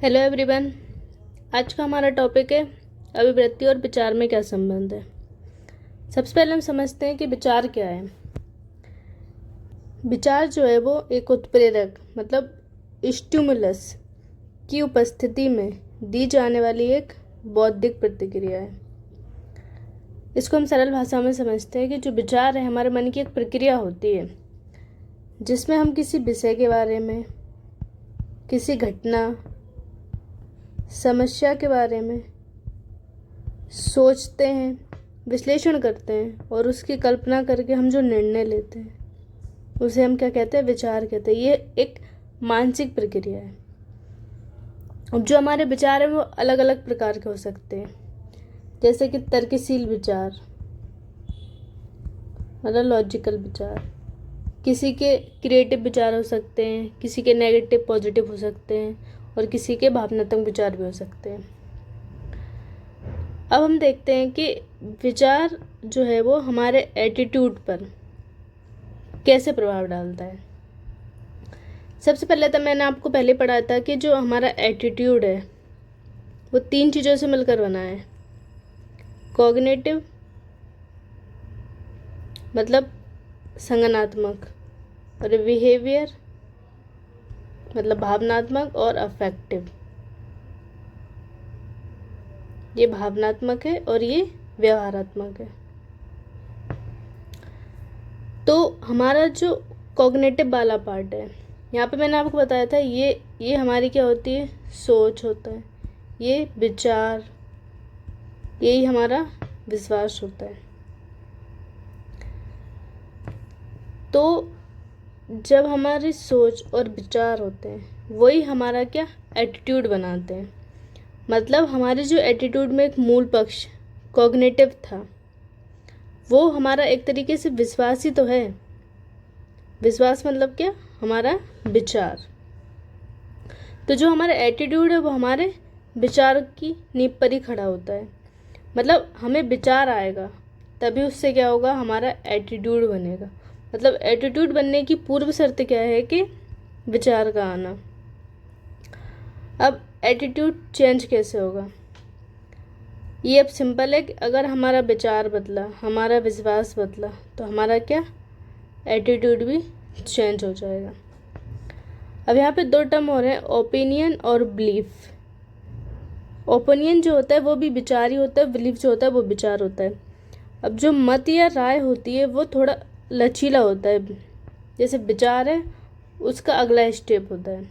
Hello everyone. आज का हमारा टॉपिक है अभिव्यक्ति और विचार में क्या संबंध है। सबसे पहले हम समझते हैं कि विचार क्या है। विचार जो है वो एक उत्प्रेरक मतलब स्टिमुलस की उपस्थिति में दी जाने वाली एक बौद्धिक प्रतिक्रिया है। इसको हम सरल भाषा में समझते हैं कि जो विचार है हमारे मन की एक प्रक्रिया होती है जिसमें हम किसी विषय के बारे में, किसी घटना, समस्या के बारे में सोचते हैं, विश्लेषण करते हैं और उसकी कल्पना करके हम जो निर्णय लेते हैं उसे हम क्या कहते हैं, विचार कहते हैं। ये एक मानसिक प्रक्रिया है। अब जो हमारे विचार हैं वो अलग अलग प्रकार के हो सकते हैं, जैसे कि तर्कशील विचार मतलब लॉजिकल विचार, किसी के क्रिएटिव विचार हो सकते हैं, किसी के नेगेटिव पॉजिटिव हो सकते हैं और किसी के भावनात्मक विचार भी हो सकते हैं। अब हम देखते हैं कि विचार जो है वो हमारे एटीट्यूड पर कैसे प्रभाव डालता है। सबसे पहले तो मैंने आपको पहले पढ़ा था कि जो हमारा एटीट्यूड है वो 3 चीज़ों से मिलकर बना है। कॉग्निटिव मतलब संज्ञानात्मक, और बिहेवियर मतलब भावनात्मक, और अफेक्टिव ये भावनात्मक है और ये व्यवहारात्मक है। तो हमारा जो कॉग्निटिव वाला पार्ट है, यहाँ पे मैंने आपको बताया था ये हमारी क्या होती है, सोच होता है, ये विचार, यही हमारा विश्वास होता है। तो जब हमारी सोच और विचार होते हैं वही हमारा क्या एटीट्यूड बनाते हैं। मतलब हमारे जो एटीट्यूड में एक मूल पक्ष कॉग्निटिव था वो हमारा एक तरीके से विश्वास ही तो है। विश्वास मतलब क्या, हमारा विचार। तो जो हमारा एटीट्यूड है वो हमारे विचार की नींव पर ही खड़ा होता है। मतलब हमें विचार आएगा तभी उससे क्या होगा, हमारा एटीट्यूड बनेगा। मतलब एटीट्यूड बनने की पूर्व शर्त क्या है कि विचार का आना। अब एटीट्यूड चेंज कैसे होगा, ये अब सिंपल है कि अगर हमारा विचार बदला, हमारा विश्वास बदला तो हमारा क्या एटीट्यूड भी चेंज हो जाएगा। अब यहाँ पे 2 टर्म हो रहे हैं, ओपिनियन और बिलीफ। ओपिनियन जो होता है वो भी विचार ही होता है, बिलीफ जो होता है वो विचार होता है। अब जो मत या राय होती है वो थोड़ा लचीला होता है, जैसे विचार है उसका अगला स्टेप होता है।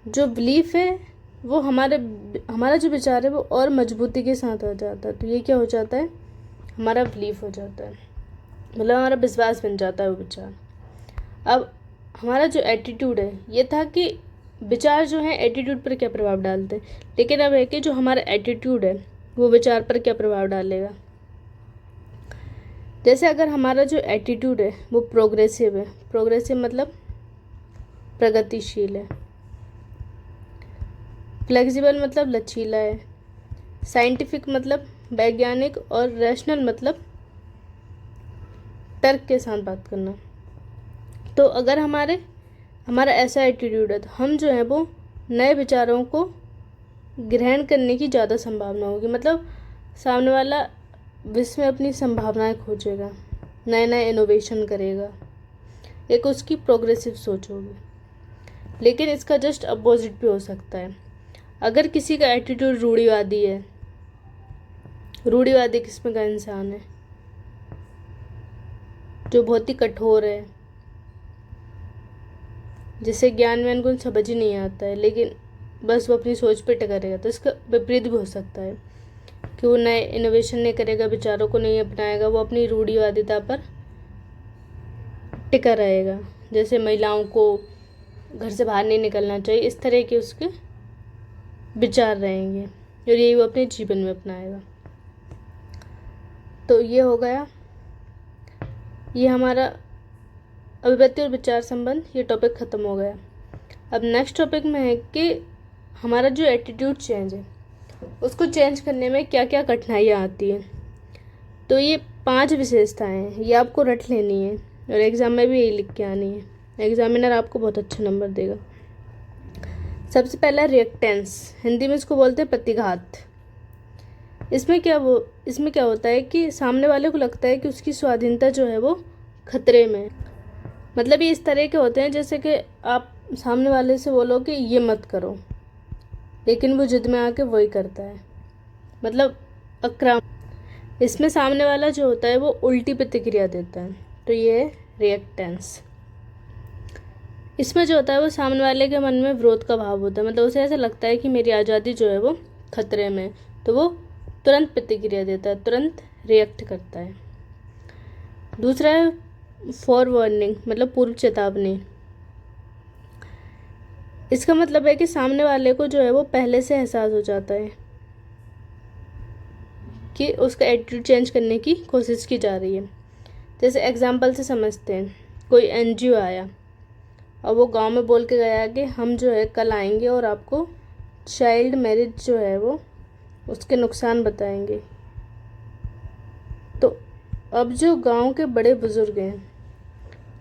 जो बिलीफ है वो हमारा जो विचार है वो और मजबूती के साथ हो जाता है। तो ये क्या हो जाता है, हमारा बिलीफ हो जाता है, मतलब हमारा विश्वास बन जाता है वो विचार। अब हमारा जो एटीट्यूड है ये था कि विचार जो है एटीट्यूड पर क्या प्रभाव डालते हैं, लेकिन अब है कि जो हमारा एटीट्यूड है वो विचार पर क्या प्रभाव डालेगा। जैसे अगर हमारा जो एटीट्यूड है वो प्रोग्रेसिव है, प्रोग्रेसिव मतलब प्रगतिशील है, फ्लेक्सिबल मतलब लचीला है, साइंटिफिक मतलब वैज्ञानिक, और रैशनल मतलब तर्क के साथ बात करना। तो अगर हमारा ऐसा एटीट्यूड है तो हम जो है वो नए विचारों को ग्रहण करने की ज़्यादा संभावना होगी। मतलब सामने वाला विश्व में अपनी संभावनाएं खोजेगा, नए नए इनोवेशन करेगा, एक उसकी प्रोग्रेसिव सोच होगी। लेकिन इसका जस्ट अपोजिट भी हो सकता है। अगर किसी का एटीट्यूड रूढ़िवादी है, रूढ़िवादी किस्म का इंसान है जो बहुत ही कठोर है, जिसे ज्ञान व्यान कुछ समझ ही नहीं आता है, लेकिन बस वो अपनी सोच पे टिका रहेगा, तो इसका विपरीत भी हो सकता है कि वो नए इनोवेशन नहीं करेगा, विचारों को नहीं अपनाएगा, वो अपनी रूढ़िवादिता पर टिका रहेगा। जैसे महिलाओं को घर से बाहर नहीं निकलना चाहिए, इस तरह के उसके विचार रहेंगे और यही वो अपने जीवन में अपनाएगा। तो ये हो गया, ये हमारा अभिव्यक्ति और विचार संबंध, ये टॉपिक ख़त्म हो गया। अब नेक्स्ट टॉपिक में है कि हमारा जो एटीट्यूड चेंज है उसको चेंज करने में क्या क्या कठिनाइयाँ आती हैं। तो ये 5 विशेषताएं हैं, ये आपको रट लेनी है और एग्ज़ाम में भी यही लिख के आनी है। एग्जामिनर आपको बहुत अच्छा नंबर देगा। सबसे पहला रिएक्टेंस, हिंदी में इसको बोलते हैं प्रतिघात। इसमें क्या होता है कि सामने वाले को लगता है कि उसकी स्वाधीनता जो है वो खतरे में है। मतलब ये इस तरह के होते हैं जैसे कि आप सामने वाले से बोलो कि ये मत करो, लेकिन वो जिद में आके वही करता है, मतलब आक्रामक। इसमें सामने वाला जो होता है वो उल्टी प्रतिक्रिया देता है, तो ये है रिएक्टेंस। इसमें जो होता है वो सामने वाले के मन में विरोध का भाव होता है, मतलब उसे ऐसा लगता है कि मेरी आज़ादी जो है वो खतरे में, तो वो तुरंत प्रतिक्रिया देता है, तुरंत रिएक्ट करता है। दूसरा है फॉर वार्निंग, मतलब पूर्व चेतावनी। इसका मतलब है कि सामने वाले को जो है वो पहले से एहसास हो जाता है कि उसका एटीट्यूड चेंज करने की कोशिश की जा रही है। जैसे एग्जाम्पल से समझते हैं, कोई एनजीओ आया और वो गांव में बोल के गया कि हम जो है कल आएंगे और आपको चाइल्ड मैरिज जो है वो उसके नुकसान बताएंगे। तो अब जो गांव के बड़े बुजुर्ग हैं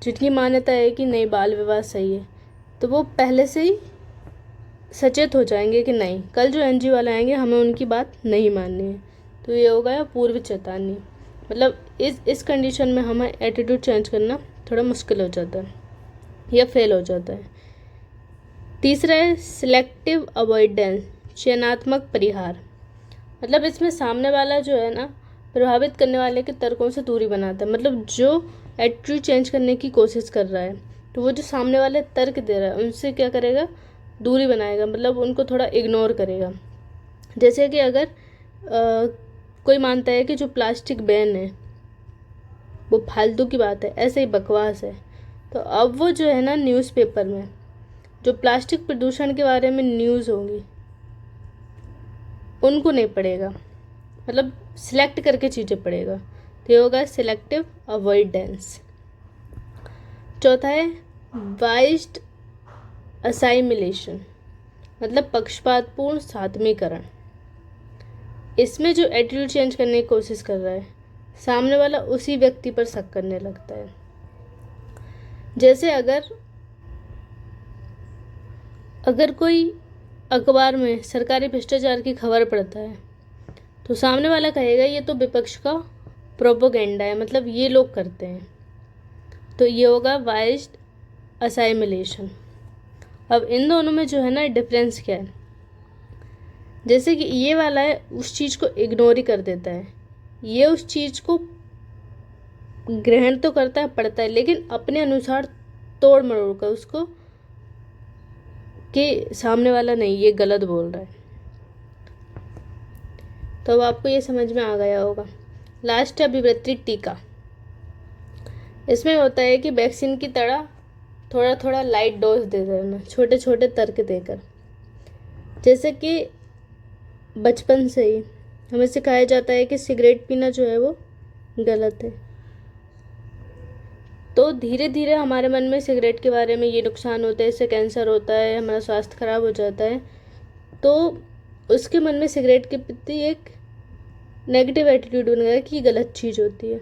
जिनकी मान्यता है कि नहीं बाल विवाह सही है, तो वो पहले से ही सचेत हो जाएंगे कि नहीं, कल जो एनजीओ वाले आएंगे हमें उनकी बात नहीं माननी है। तो ये हो गया पूर्व चेतावनी। मतलब इस कंडीशन में हमें एटीट्यूड चेंज करना थोड़ा मुश्किल हो जाता है या फेल हो जाता है। तीसरा है सिलेक्टिव अवॉइडेंस, चयनात्मक परिहार। मतलब इसमें सामने वाला जो है ना प्रभावित करने वाले के तर्कों से दूरी बनाता है। मतलब जो एटीट्यूड चेंज करने की कोशिश कर रहा है, तो वो जो सामने वाले तर्क दे रहा है उनसे क्या करेगा, दूरी बनाएगा, मतलब उनको थोड़ा इग्नोर करेगा। जैसे कि अगर कोई मानता है कि जो प्लास्टिक बैन है वो फालतू की बात है, ऐसे ही बकवास है, तो अब वो जो है ना न्यूज़पेपर में जो प्लास्टिक प्रदूषण के बारे में न्यूज़ होंगी उनको नहीं पढ़ेगा, मतलब सिलेक्ट करके चीज़ें पढ़ेगा। तो ये होगा सिलेक्टिव अवॉइडेंस। चौथा है बाइस्ड असाइमिलेशन, मतलब पक्षपातपूर्ण सातवीकरण। इसमें जो एटीट्यूड चेंज करने की कोशिश कर रहा है सामने वाला उसी व्यक्ति पर शक करने लगता है। जैसे अगर कोई अखबार में सरकारी भ्रष्टाचार की खबर पढ़ता है तो सामने वाला कहेगा ये तो विपक्ष का प्रोपोगेंडा है, मतलब ये लोग करते हैं। तो ये होगा बाइस्ड असाइमिलेशन। अब इन दोनों में जो है ना डिफरेंस क्या है, जैसे कि ये वाला है उस चीज़ को इग्नोर ही कर देता है, ये उस चीज़ को ग्रहण तो करता है, पढ़ता है, लेकिन अपने अनुसार तोड़ मरोड़ कर उसको कि सामने वाला नहीं ये गलत बोल रहा है। तो अब आपको ये समझ में आ गया होगा। लास्ट है विवर्ती टीका। इसमें होता है कि वैक्सीन की तरह थोड़ा थोड़ा लाइट डोज दे देना, छोटे छोटे तर्क देकर। जैसे कि बचपन से ही हमें सिखाया जाता है कि सिगरेट पीना जो है वो गलत है, तो धीरे धीरे हमारे मन में सिगरेट के बारे में ये नुकसान होता है, इससे कैंसर होता है, हमारा स्वास्थ्य खराब हो जाता है, तो उसके मन में सिगरेट के प्रति एक नेगेटिव एटीट्यूड बन गया कि गलत चीज़ होती है।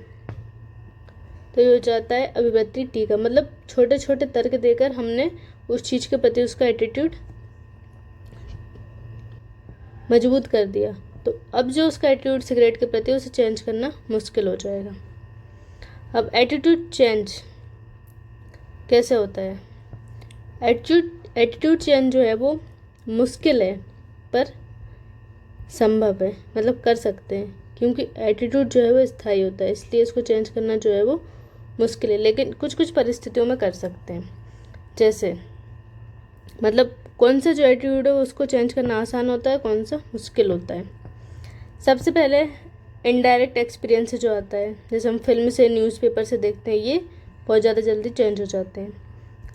तो ये हो जाता है अभिव्यक्ति टीका, मतलब छोटे छोटे तर्क देकर हमने उस चीज़ के प्रति उसका एटीट्यूड मजबूत कर दिया। तो अब जो उसका एटीट्यूड सिगरेट के प्रति उसे चेंज करना मुश्किल हो जाएगा। अब एटीट्यूड चेंज कैसे होता है? एटीट्यूड चेंज जो है वो मुश्किल है पर संभव है, मतलब कर सकते हैं, क्योंकि एटीट्यूड जो है वो स्थायी होता है, इसलिए इसको चेंज करना जो है वो मुश्किल है, लेकिन कुछ कुछ परिस्थितियों में कर सकते हैं। जैसे मतलब कौन सा जो एटीट्यूड है उसको चेंज करना आसान होता है, कौन सा मुश्किल होता है। सबसे पहले इनडायरेक्ट एक्सपीरियंस से जो आता है, जैसे हम फिल्म से न्यूज़पेपर से देखते हैं, ये बहुत ज़्यादा जल्दी चेंज हो जाते हैं।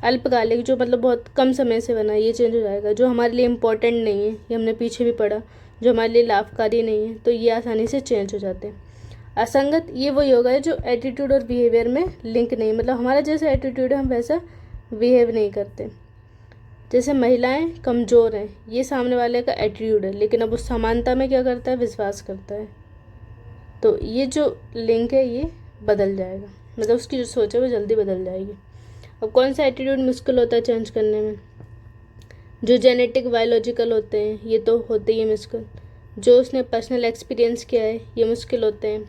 अल्पकालिक जो मतलब बहुत कम समय से बना, ये चेंज हो जाएगा। जो हमारे लिए इम्पोर्टेंट नहीं है, ये हमने पीछे भी पढ़ा, जो हमारे लिए लाभकारी नहीं है, तो ये आसानी से चेंज हो जाते हैं। असंगत ये वही होगा जो एटीट्यूड और बिहेवियर में लिंक नहीं, मतलब हमारा जैसा एटीट्यूड है हम वैसा बिहेव नहीं करते। जैसे महिलाएं कमज़ोर हैं, ये सामने वाले का एटीट्यूड है, लेकिन अब उस समानता में क्या करता है, विश्वास करता है। तो ये जो लिंक है ये बदल जाएगा, मतलब उसकी जो सोच है वो जल्दी बदल जाएगी। अब कौन सा एटीट्यूड मुश्किल होता है चेंज करने में? जो जेनेटिक बायोलॉजिकल होते हैं ये तो होते ही है मुश्किल, जो उसने पर्सनल एक्सपीरियंस किया है ये मुश्किल होते हैं,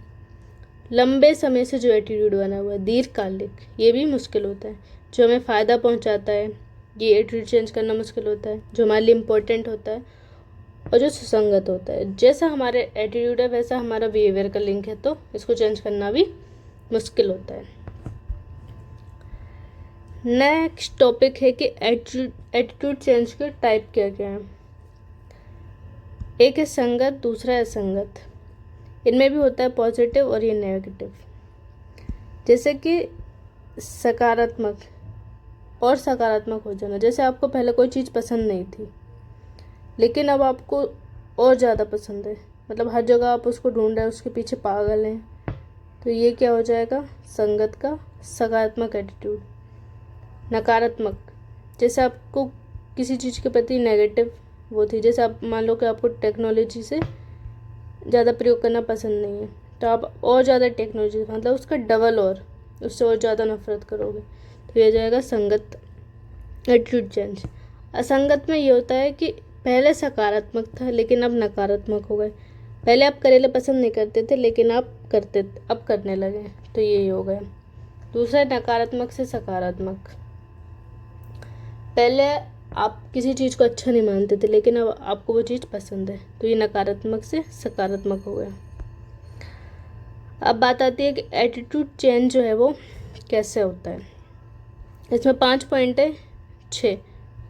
लंबे समय से जो एटीट्यूड बना हुआ है दीर्घकालिक ये भी मुश्किल होता है, जो हमें फ़ायदा पहुंचाता है ये एटीट्यूड चेंज करना मुश्किल होता है, जो हमारे लिए इम्पोर्टेंट होता है, और जो सुसंगत होता है। जैसा हमारे एटीट्यूड है वैसा हमारा बिहेवियर का लिंक है, तो इसको चेंज करना भी मुश्किल होता है। नेक्स्ट टॉपिक है कि एटीट्यूड चेंज के टाइप क्या क्या हैं। एक है संगत, दूसरा है असंगत। इनमें भी होता है पॉजिटिव और ये नेगेटिव। जैसे कि सकारात्मक और सकारात्मक हो जाना, जैसे आपको पहले कोई चीज़ पसंद नहीं थी लेकिन अब आपको और ज़्यादा पसंद है, मतलब हर जगह आप उसको ढूंढ रहे हैं, उसके पीछे पागल हैं, तो ये क्या हो जाएगा संगत का सकारात्मक एटीट्यूड। नकारात्मक, जैसे आपको किसी चीज़ के प्रति नेगेटिव वो थी, जैसे आप मान लो कि आपको टेक्नोलॉजी से ज़्यादा प्रयोग करना पसंद नहीं है तो आप और ज़्यादा टेक्नोलॉजी मतलब उसका डबल और उससे और ज़्यादा नफरत करोगे, तो ये जाएगा संगत एटीट्यूड चेंज। असंगत में ये होता है कि पहले सकारात्मक था लेकिन अब नकारात्मक हो गए, पहले आप करेले पसंद नहीं करते थे लेकिन आप अब करने लगे, तो ये हो गया। दूसरा नकारात्मक से सकारात्मक, पहले आप किसी चीज़ को अच्छा नहीं मानते थे लेकिन अब आपको वो चीज़ पसंद है, तो ये नकारात्मक से सकारात्मक हो गया। अब बात आती है कि एटीट्यूड चेंज जो है वो कैसे होता है। इसमें 5 पॉइंट है, 6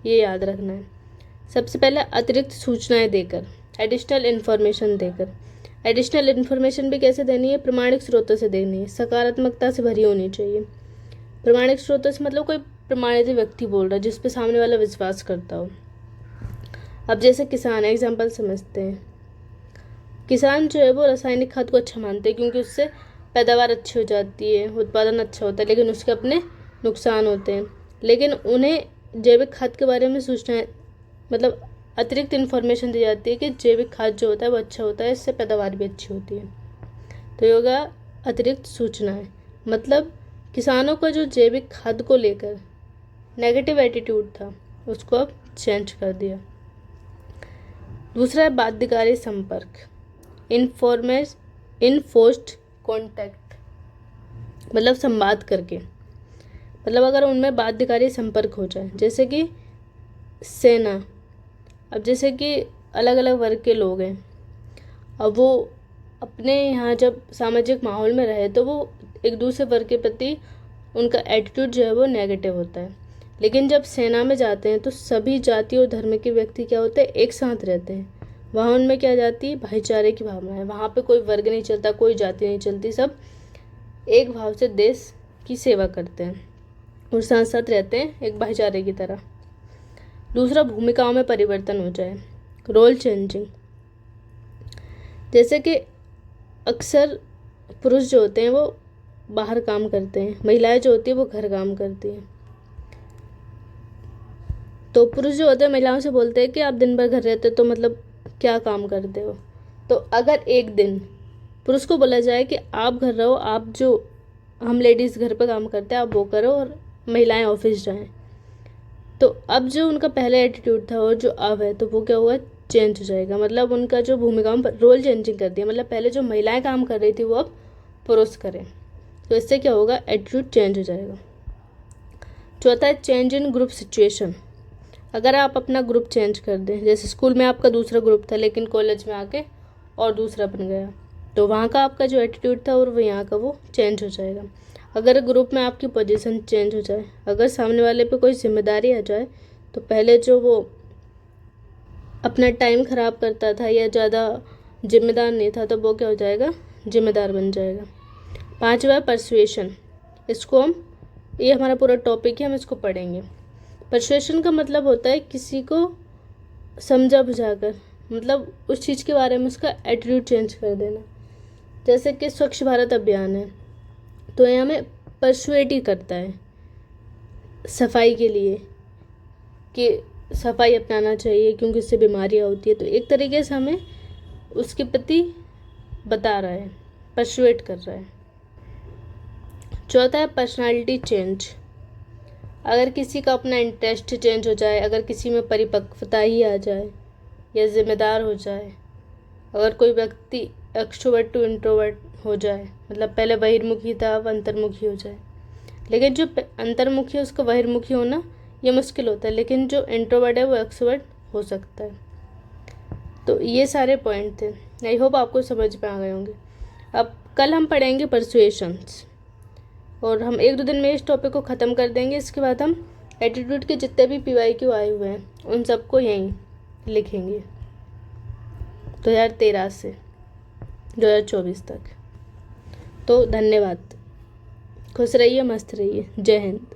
ये याद रखना है। सबसे पहले अतिरिक्त सूचनाएं देकर, एडिशनल इन्फॉर्मेशन देकर। एडिशनल इन्फॉर्मेशन भी कैसे देनी है, प्रमाणिक स्रोतों से देनी है, सकारात्मकता से भरी होनी चाहिए। प्रमाणिक स्रोतों से मतलब कोई प्रमाणित व्यक्ति बोल रहा है जिस पे सामने वाला विश्वास करता हो। अब जैसे किसान, एग्जाम्पल समझते हैं। किसान जो है वो रासायनिक खाद को अच्छा मानते हैं क्योंकि उससे पैदावार अच्छी हो जाती है, उत्पादन अच्छा होता है, लेकिन उसके अपने नुकसान होते हैं। लेकिन उन्हें जैविक खाद के बारे में सूचना मतलब अतिरिक्त इन्फॉर्मेशन दी जाती है कि जैविक खाद जो होता है वो अच्छा होता है, इससे पैदावार भी अच्छी होती है, तो ये होगा अतिरिक्त सूचनाएं। मतलब किसानों का जो जैविक खाद को लेकर नेगेटिव एटीट्यूड था उसको अब चेंज कर दिया। दूसरा है बाध्यकारी संपर्क, इनफोर्स्ड कॉन्टैक्ट, मतलब संवाद करके, मतलब अगर उनमें बाध्यकारी संपर्क हो जाए, जैसे कि सेना। अब जैसे कि अलग अलग वर्ग के लोग हैं, अब वो अपने यहाँ जब सामाजिक माहौल में रहे तो वो एक दूसरे वर्ग के प्रति उनका एटीट्यूड जो है वो नेगेटिव होता है। लेकिन जब सेना में जाते हैं तो सभी जाति और धर्म के व्यक्ति क्या होते हैं, एक साथ रहते हैं। वहाँ उनमें क्या जाती है, भाईचारे की भावना है। वहाँ पे कोई वर्ग नहीं चलता, कोई जाति नहीं चलती, सब एक भाव से देश की सेवा करते हैं और साथ साथ रहते हैं एक भाईचारे की तरह। दूसरा, भूमिकाओं में परिवर्तन हो जाए, रोल चेंजिंग। जैसे कि अक्सर पुरुष जो होते हैं वो बाहर काम करते हैं, महिलाएं जो होती है वो घर काम करती हैं। तो पुरुष जो होते हैं महिलाओं से बोलते हैं कि आप दिन भर घर रहते हो तो मतलब क्या काम करते हो। तो अगर एक दिन पुरुष को बोला जाए कि आप घर रहो, आप जो हम लेडीज़ घर पे काम करते हैं आप वो करो और महिलाएं ऑफिस जाएं, तो अब जो उनका पहले एटीट्यूड था और जो अब है तो वो क्या हुआ, चेंज हो जाएगा। मतलब उनका जो भूमिकाओं पर रोल चेंजिंग कर दिया, मतलब पहले जो महिलाएं काम कर रही थी वो अब पुरुष करें, तो इससे क्या होगा, एटीट्यूड चेंज हो जाएगा। चौथा है चेंज इन ग्रुप सिचुएशन। अगर आप अपना ग्रुप चेंज कर दें, जैसे स्कूल में आपका दूसरा ग्रुप था लेकिन कॉलेज में आके और दूसरा बन गया, तो वहाँ का आपका जो एटीट्यूड था और वो यहाँ का वो चेंज हो जाएगा। अगर ग्रुप में आपकी पोजीशन चेंज हो जाए, अगर सामने वाले पे कोई जिम्मेदारी आ जाए, तो पहले जो वो अपना टाइम ख़राब करता था या ज़्यादा जिम्मेदार नहीं था तो वो क्या हो जाएगा, जिम्मेदार बन जाएगा। पांचवा परसुएशन, इसको हम, ये हमारा पूरा टॉपिक है, हम इसको पढ़ेंगे। परसुएशन का मतलब होता है किसी को समझा बुझाकर, मतलब उस चीज़ के बारे में उसका एटीट्यूड चेंज कर देना। जैसे कि स्वच्छ भारत अभियान है तो ये हमें परसुएट ही करता है सफाई के लिए कि सफाई अपनाना चाहिए क्योंकि इससे बीमारियाँ होती है, तो एक तरीके से हमें उसके प्रति बता रहा है, परसुएट कर रहा है। चौथा है पर्सनालिटी चेंज। अगर किसी का अपना इंटरेस्ट चेंज हो जाए, अगर किसी में परिपक्वता ही आ जाए या ज़िम्मेदार हो जाए, अगर कोई व्यक्ति एक्सट्रोवर्ट टू इंट्रोवर्ट हो जाए, मतलब पहले बहिर्मुखी था अब अंतर्मुखी हो जाए, लेकिन जो अंतर्मुखी है उसको बहिर्मुखी होना ये मुश्किल होता है, लेकिन जो इंट्रोवर्ट है वो एक्सट्रोवर्ट हो सकता है। तो ये सारे पॉइंट थे, आई होप आपको समझ में आ गए होंगे। अब कल हम पढ़ेंगे परसुएशंस, और हम 1-2 दिन में इस टॉपिक को ख़त्म कर देंगे। इसके बाद हम एटीट्यूड के जितने भी PYQ आए हुए हैं उन सबको यहीं लिखेंगे 2013 से 2024 तक। तो धन्यवाद, खुश रहिए, मस्त रहिए, जय हिंद।